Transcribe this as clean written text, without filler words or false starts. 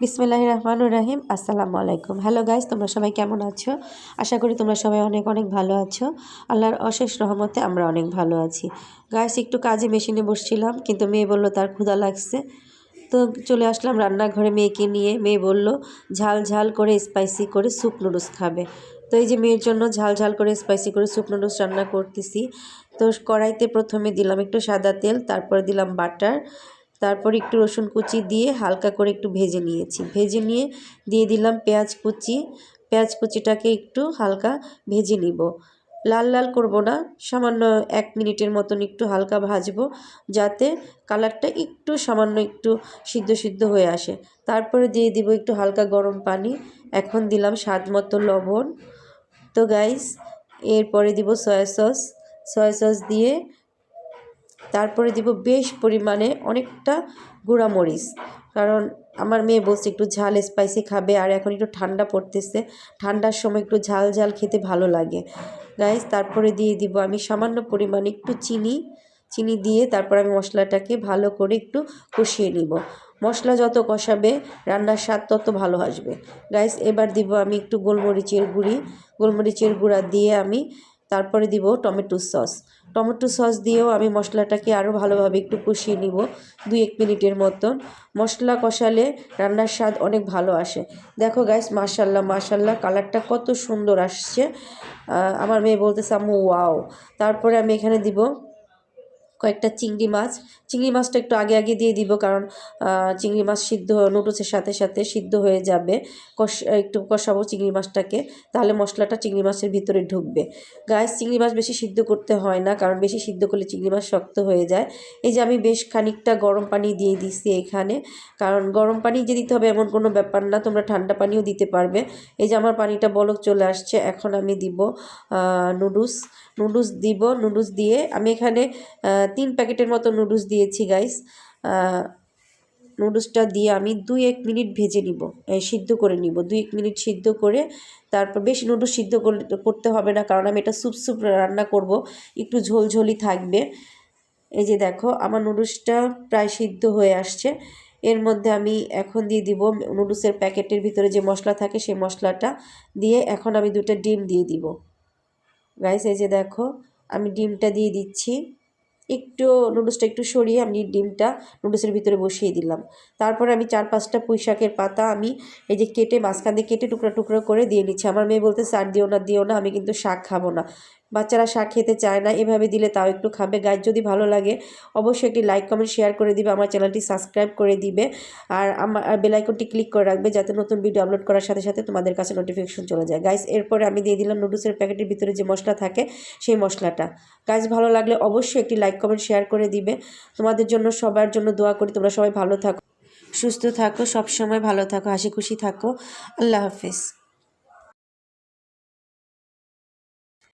বিসমিল্লাহির রহমানির রহিম। আসসালামু আলাইকুম। হ্যালো গাইস, তোমরা সবাই কেমন আছো? আশা করি তোমরা সবাই অনেক অনেক ভালো আছো। আল্লাহর অশেষ রহমতে আমরা অনেক ভালো আছি। গাইস, একটু কাজে মেশিনে বসছিলাম, কিন্তু মেয়ে বলল তার ক্ষুধা লাগছে, তো চলে আসলাম রান্নাঘরে মেয়েকে নিয়ে। মেয়ে বলল ঝাল ঝাল করে স্পাইসি করে স্যুপ নুডলস খাবে। তো এই যে মেয়ের জন্য ঝাল ঝাল করে স্পাইসি করে স্যুপ নুডলস রান্না করতেছি। তো কড়াইতে প্রথমে দিলাম একটু সাদা তেল, তারপরে দিলাম বাটার, তারপর একটু রসুন কুচি দিয়ে হালকা করে একটু ভেজে নিয়েছি। ভেজে নিয়ে দিয়ে দিলাম পেঁয়াজ কুচি। পেঁয়াজ কুচিটাকে একটু হালকা ভেজে নিব, লাল লাল করব না, সামান্য 1 মিনিটের মতন একটু হালকা ভাজবো, যাতে কালারটা একটু সামান্য একটু সিদ্ধ সিদ্ধ হয়ে আসে। তারপরে দিয়ে দিব একটু হালকা গরম পানি। এখন দিলাম স্বাদ মতো লবণ। তো গাইস, এরপরে দিব সয়া সস। সয়া সস দিয়ে তারপরে দিব বেশ পরিমাণে অনেকটা গুঁড়ামরিচ, কারণ আমার মেয়ে বলছে একটু ঝাল স্পাইসি খাবে, আর এখন একটু ঠান্ডা পড়তেছে, ঠান্ডার সময় একটু ঝাল ঝাল খেতে ভালো লাগে গাইস। তারপরে দিয়ে দিব আমি সামান্য পরিমাণে একটু চিনি। চিনি দিয়ে তারপর আমি মশলাটাকে ভালো করে একটু কষিয়ে নিব। মশলা যত কষাবে রান্নার স্বাদ তত ভালো আসবে গাইস। এবার দিব আমি একটু গোলমরিচের গুঁড়ি। গোলমরিচের গুঁড়া দিয়ে আমি তারপরে দিব টমেটো সস। টমেটো সস দিয়েও আমি মশলাটাকে আরও ভালোভাবে একটু কষিয়ে নিব 2-1 মিনিটের মতন। মশলা কষালে রান্নার স্বাদ অনেক ভালো আসে। দেখো গাইস, মাশাল্লাহ মাশাল্লাহ কালারটা কত সুন্দর আসছে। আমার মেয়ে বলতেছে আম্মু ওয়াও। তারপরে আমি এখানে দিব কয়েকটা চিংড়ি মাছ। চিংড়ি মাছটা একটু আগে আগে দিয়ে দিব, কারণ চিংড়ি মাছ সিদ্ধ নুডলসের সাথে সাথে সিদ্ধ হয়ে যাবে। একটু কষাবো চিংড়ি মাছটাকে, তাহলে মশলাটা চিংড়ি মাছের ভিতরে ঢুকবে। গাইস, চিংড়ি মাছ বেশি সিদ্ধ করতে হয় না, কারণ বেশি সিদ্ধ করলে চিংড়ি মাছ শক্ত হয়ে যায়। এই যে আমি বেশ খানিকটা গরম পানি দিয়ে দিচ্ছি এখানে, কারণ গরম পানি যে দিতে হবে এমন কোনো ব্যাপার না, তোমরা ঠান্ডা পানিও দিতে পারবে। এই যে আমার পানিটা বলক চলে আসছে, এখন আমি দিব নুডলস দিব। নুডলস দিয়ে আমি এখানে 3 প্যাকেটের মতো নুডলস দিয়েছি গাইস। নুডলসটা দিয়ে আমি 2-1 মিনিট ভেজে নিব, সিদ্ধ করে নিব। 2-1 মিনিট সিদ্ধ করে তারপর, বেশি নুডলস সিদ্ধ করতে হবে না, কারণ আমি এটা স্যুপ স্যুপ রান্না করব, একটু ঝোলঝোলি থাকবে। এই যে দেখো আমার নুডলসটা প্রায় সিদ্ধ হয়ে আসছে। এর মধ্যে আমি এখন দিয়ে দিব নুডলসের প্যাকেটের ভিতরে যে মশলা থাকে সেই মশলাটা দিয়ে এখন আমি 2টা ডিম দিয়ে দিব গাইস। এই যে দেখো আমি ডিমটা দিয়ে দিচ্ছি। একটু নুডলসটা একটু সরিয়ে আমি ডিমটা নুডলসের ভিতরে বসিয়ে দিলাম। তারপরে আমি 4-5টা পুঁই শাকের পাতা আমি এই যে কেটে মাঝখান দিয়ে কেটে টুকরো টুকরো করে দিয়ে নিচ্ছি। আমার মেয়ে বলতে স্যার দিও না, আমি কিন্তু শাক খাবো না। বাচ্চারা শাক খেতে চায় না, এভাবে দিলে তাও একটু খাবে। গাইজ, যদি ভালো লাগে অবশ্যই একটি লাইক কমেন্ট শেয়ার করে দিবে, আমার চ্যানেলটি সাবস্ক্রাইব করে দিবে, আর আমার বেল আইকনটি ক্লিক করে রাখবে, যাতে নতুন ভিডিও আপলোড করার সাথে সাথে তোমাদের কাছে নোটিফিকেশন চলে যায় গাইজ। এরপরে আমি দিয়ে দিলাম নুডলসের প্যাকেটের ভিতরে যে মশলা থাকে সেই মশলাটা। গাইজ, ভালো লাগলে অবশ্যই একটি লাইক কমেন্ট শেয়ার করে দিবে। তোমাদের জন্য সবার জন্য দোয়া করি, তোমরা সবাই ভালো থাকো, সুস্থ থাকো, সবসময় ভালো থাকো, হাসি খুশি থাকো। আল্লাহ হাফিজ।